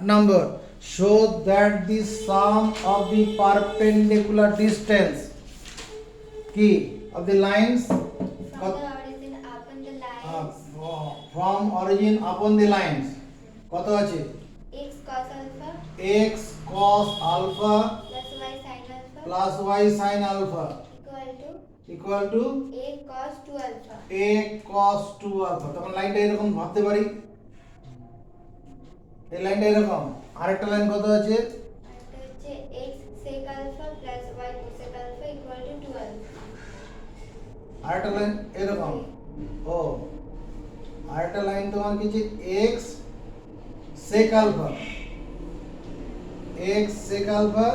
number, show that the sum of the perpendicular distance key of the lines from the origin upon the lines from origin upon the lines কত আছে x cos alpha x cos alpha plus y sin alpha equal to a cos 2 alpha a cos 2 alpha তখন লাইনটা এরকম ভাবতে পারি এই লাইনটা এরকম আরেকটা লাইন কত আছে এটা হচ্ছে x sec alpha plus y cosec alpha equal to 2 alpha আরেকটা লাইন এরকম ও আরেকটা লাইন তোমার কি যে x sec alpha x sec alpha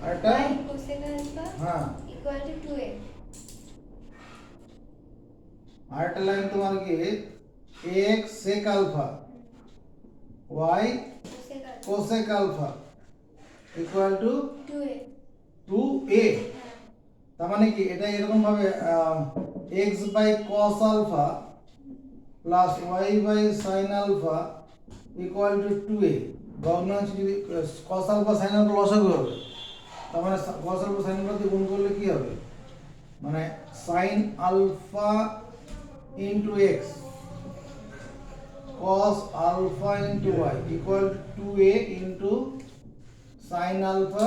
আরেকটা y cosec alpha হ্যাঁ equal to 2a আরেকটা লাইন তোমার কি x sec alpha y cosec cosec alpha alpha equal to 2a 2a তার মানে কি এটা এরকম ভাবে x by cos alpha plus y by sin alpha equal to 2a ভগ্নাংশ যদি cos alpha sin alpha লসাগু হবে তার মানে cos alpha sin alpha দিয়ে গুণ করলে কি হবে মানে sin alpha into x cos alpha into y equal to 2a into sin alpha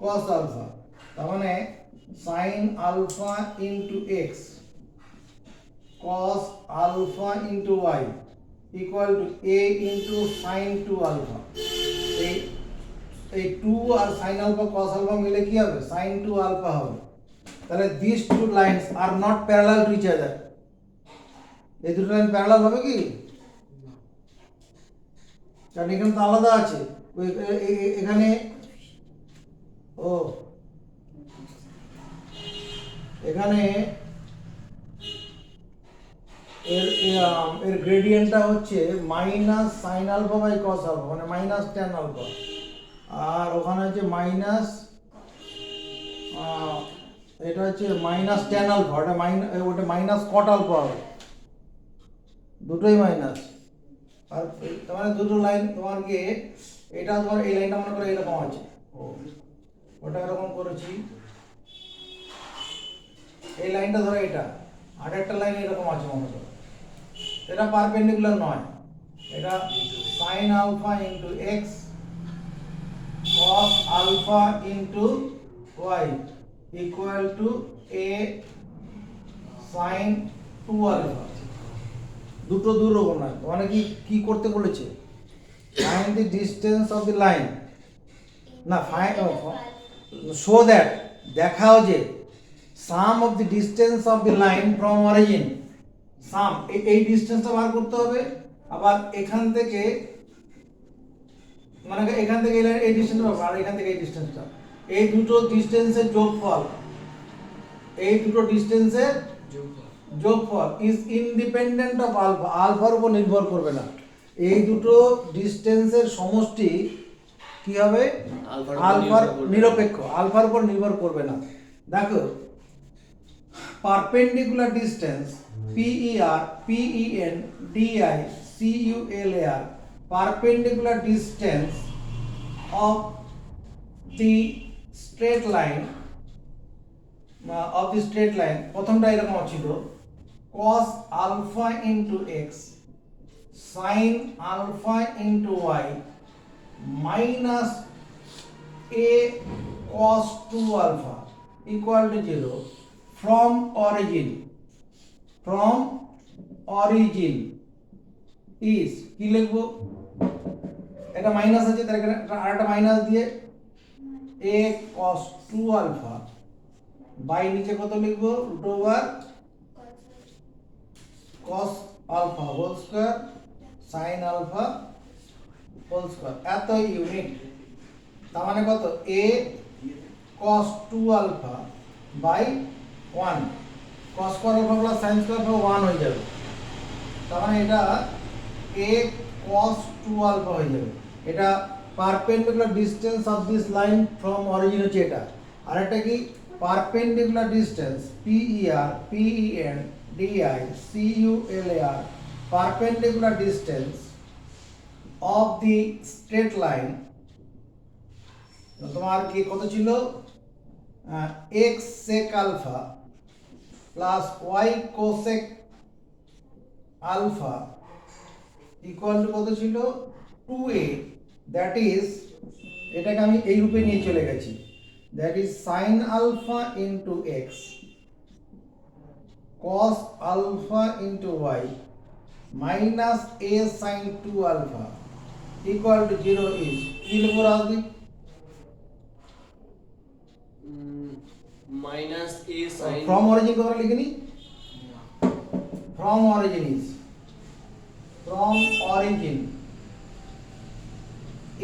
cos alpha তার মানে sin alpha into x cos alpha into y equal to a into sin 2 alpha এই 2 আর sin alpha cos alpha মিলে কি হবে sin 2 alpha হবে তাহলে these two lines are not parallel to each other এই দুটো লাইন প্যারালাল হবে কি কারণ এখানে তো আলাদা আছে এখানে ও এখানে এর গ্রেডিয়েন্টটা হচ্ছে minus sine alpha by cos alpha মানে মাইনাস ট্যান আলফা আর ওখানে হচ্ছে মাইনাস এটা হচ্ছে মাইনাস ট্যান আলফা ওটা মাইনাস কট আলফা হবে দুটোই মাইনাস আর তোমার দুটো লাইন তোমার কি এটা তোমার এই লাইনটা মনে করো এরকম আছে ও ওটা এরকম করেছি এই লাইনটা ধরো এটা আর একটা লাইন এরকম আছে মনে করো এটা পারপেন্ডিকুলার নয় এটা sin alpha into x cos alpha into y equal to a sin 2 alpha দুটো দূর রকম নয় মানে কি করতে বলেছে find the distance of the line না show that দেখাও যে sum of the distance of the line from origin sum এই ডিসটেন্সটা বার করতে হবে আবার এখান থেকে মানে এখান থেকে এই ডিসটেন্সটা আর এখান থেকে এই ডিসটেন্সটা এই দুটো ডিসটেন্সের যোগফল এই দুটো ডিসটেন্সের যোগফল ইজ ইন্ডিপেন্ডেন্ট অফ আলফা আলফার উপর নির্ভর করবে না এই দুটো ডিসটেন্সের সমষ্টি কি হবে আলফার নিরপেক্ষ আলফার উপর নির্ভর করবে না দেখো perpendicular distance PER PEN DI CULAR perpendicular distance of the straight line প্রথমটা এরকম ছিল cos alpha into x sin alpha into y minus a cos 2 alpha equal to 0 from origin is কি লিখবো এটা মাইনাস আছে তার এখানে আরেকটা মাইনাস দিয়ে a cos 2 alpha বাই নিচে কত লিখবো root over cos alpha whole square sin alpha whole square এত ইউনিট তার মানে কত a cos 2 alpha by 1 cos square alpha plus sin square alpha 1 হয়ে যাবে তার মানে এটা a cos 2 alpha হয়ে যাবে এটা perpendicular distance of this line from origin হচ্ছে এটা আর এটা কি perpendicular distance PER PEN DI CULAR perpendicular distance of the straight line তোমার কি কত ছিল x sec alpha plus y cosec alpha equal to কত ছিল 2a, দ্যাট ইজ এটাকে আমি এই রূপে নিয়ে চলে গেছি, that is sine alpha into x cos alpha into y minus a sin 2 alpha equal to 0 is কি লিখবো Rajdeep? minus a sin from origin কথা লিখে নি, from origin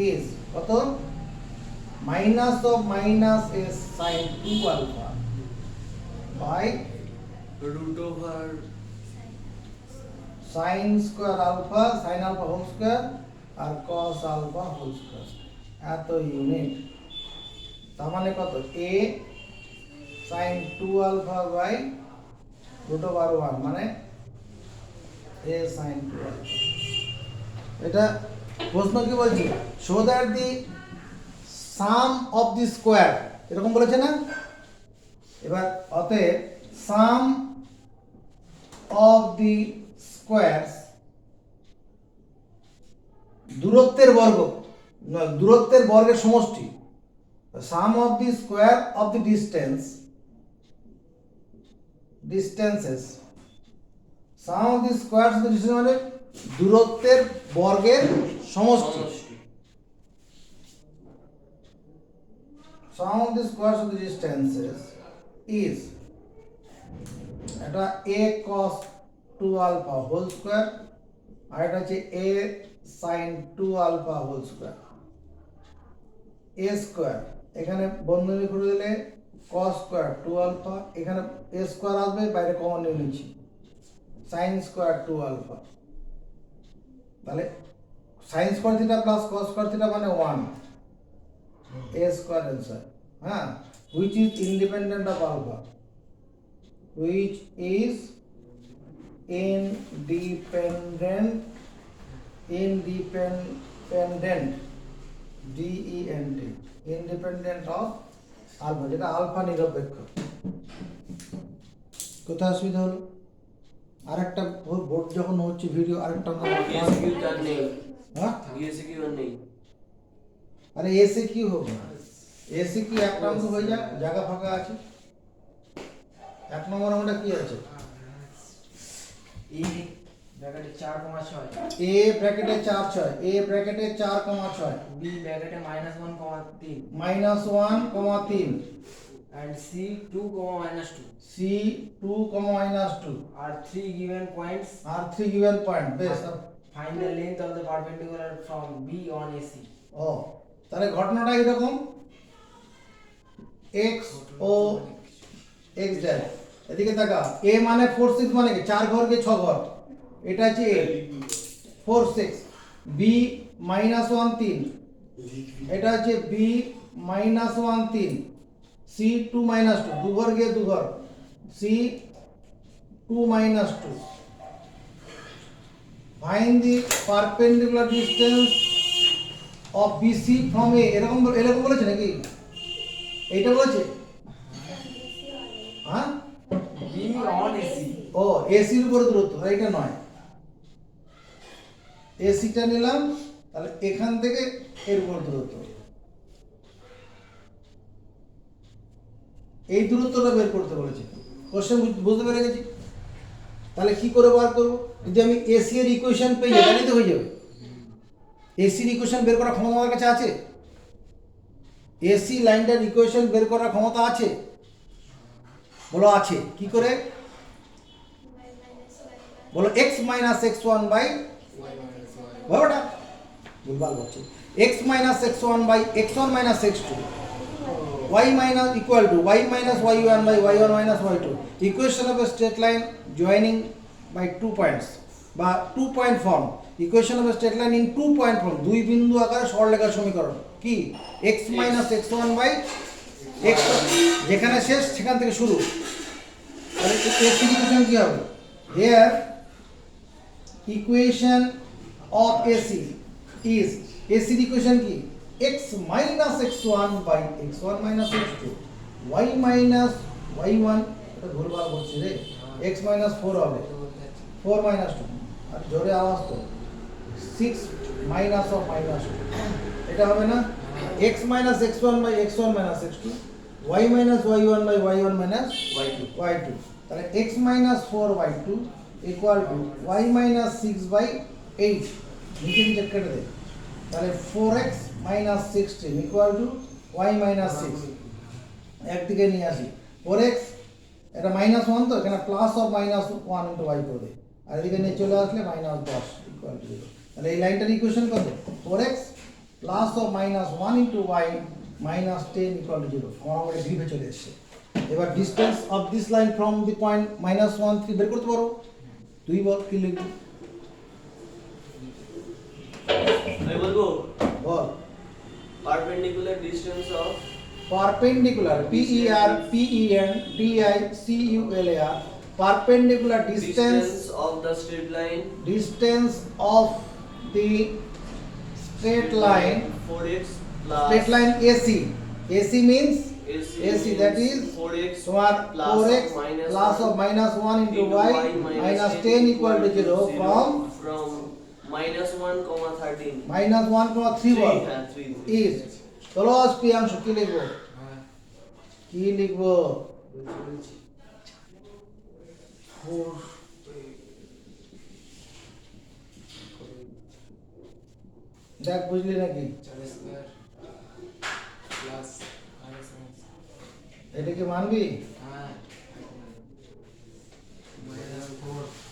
is কত minus of minus a sin 2 alpha by root over sin square alpha whole square R cos alpha whole square এত unit, তার মানে কত a sin 2 alpha by root over 1 মানে a sin 2 alpha। এটা প্রশ্ন কি বলছি, show that the some of the square এরকম বলেছে না, এবার অতএব সাম অফ দি স্কোয়ারস দূরত্বের বর্গ, দূরত্বের বর্গের সমষ্টি, sum of the square of the distances, sum of the squares of the distance মানে দূরত্বের বর্গের সমষ্টি, sum of the squares of the distances is এটা a cos 2 alpha whole square আর এটা হচ্ছে a sin 2 alpha whole square, a square এখানে বন্ধনী করে দিলে cos square 2 alpha, এখানে a square আসবে বাইরে কমন নিয়ে নিচ্ছি sin square 2 alpha, তাহলে sin square theta plus cos square theta মানে 1 a square answer, which is independent of alpha, which is independent DENT independent of alpha, যেটা alpha নিরপেক্ষ। কোথায় অসুবিধা হলো? আরেকটা বোর্ড যখন হচ্ছে ভিডিও আরেকটা ESQ তার নেই, হ্যাঁ ESQ আর নেই, আরে এসে কি হবে, এসে কি এক অঙ্ক হয়ে যাক, জায়গা ফাঁকা আছে, এক নম্বর আমরা কি আছে এ ব্র্যাকেটে 4,6 এ ব্র্যাকেটে 4,6 এ ব্র্যাকেটে 4,6 বি ব্র্যাকেটে -1,3 -1,3 and c 2,-2 c 2,-2 are 3 given points. R 3 given point বেশ। Find the length of the perpendicular from B on AC. ও তাহলে ঘটনাটা এরকম, x ও x ড্যাশ এদিকে তাকা, a মানে 4 6 মানে কি 4 ঘর কে 6 ঘর, এটা হচ্ছে a 4 6, b -1 3 এটা হচ্ছে b -1 3, c 2 -2 দু ঘর কে 2 ঘর, c 2 -2, find the perpendicular distance of BC from A, এরকম বলেছে নাকি, এইটা বলেছে, হ্যাঁ B on AC. ও এসির উপর দূরত্ব, এইটা নয়, এসিটা নিলাম তাহলে এখান থেকে এর উপর দূরত্ব, এই দূরত্বটা বের করতে বলেছে, কোশ্চেন বুঝতে পেরে গেছি। তাহলে কি করে বার করব, যদি আমি এসি এর ইকুয়েশন পেয়ে যাই তাহলে তো হয়ে যাবে, এসির ইকুয়েশন বের করার ক্ষমতা আমার কাছে আছে, এসি লাইনটার ইকুয়েশন বের করার ক্ষমতা আছে, বলো আছে, কি করে বলো, x - x1 বাই বাবাটা ভুলভাল হচ্ছে, x - x1 by x1 - x2 y minus equal to y minus y1 by y1 minus y2, equation of a straight line joining by 2 points বা 2 point form, equation of a straight line in 2 point form, দুই বিন্দু আকারে সরলরেখার সমীকরণ কি x minus x1 by x, যেখানে শেষ সেখান থেকে শুরু, তাহলে এর ইকুয়েশন কি হবে, here equation of AC is এসির ইকুয়েশন কি x minus x1 by x1 minus x2 y minus y1 এটা ভুলভাল বলছি রে x minus 4 হবে 4 minus 2 আর জোরে আওয়াজ তো 6 minus of minus 2 এটা হবে না x minus x1 by x1 minus x2 y minus y1 by y1 minus y2 y2 তাহলে x minus 4 y2 equal to y minus 6 by 8 নিচে নিচে কেটে দে তাহলে 4x minus 16 equal to y minus 6 একদিকে নিয়ে আসি 4x এটা minus 1 তো এখানে plus of minus 1 into y করে দে আর এদিকে নিয়ে চলে আসলে minus 10 equal to 0 তাহলে এই লাইনটার ইকুয়েশন কত 4x plus of minus 1 into y minus 10 equal to 0 আমার আমাদের গ্রিপে চলে এসেছে এবার distance of this line from the point -1 3 বের করতে পারো তুই বল কি লিখবি আমি বলবো বল perpendicular distance of perpendicular p e r p e n d i c u l a r perpendicular distance of the straight line of the straight line 4x plus straight line AC AC means AC that is 4x তোমার plus 4x of minus plus of minus 1 into y minus 10 equal to 0 from -1 comma 13 minus 1 comma 3 বল হ্যাঁ 3 is চলো প্রিয়াংশু কি লিখবো হ্যাঁ কি লিখবো বলছি 4 দেখ বুঝলি নাকি 4 স্কয়ার প্লাস মাইনাস এটা কি মানবি হ্যাঁ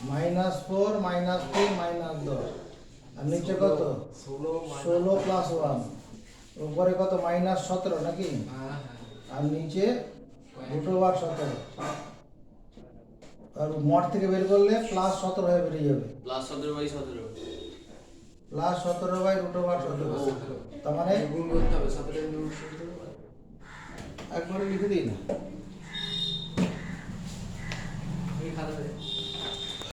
-4 -3 -10 আর নিচে কত 16 প্লাস 1 উপরে কত -17 নাকি হ্যাঁ আর নিচে √17 আর মড থেকে বের করলে +17 হয়ে বেরিয়ে যাবে +17/17 +17/√17 তার মানে গুণ করতে হবে 17 গুণ করতে হবে একবারে লিখে দিই না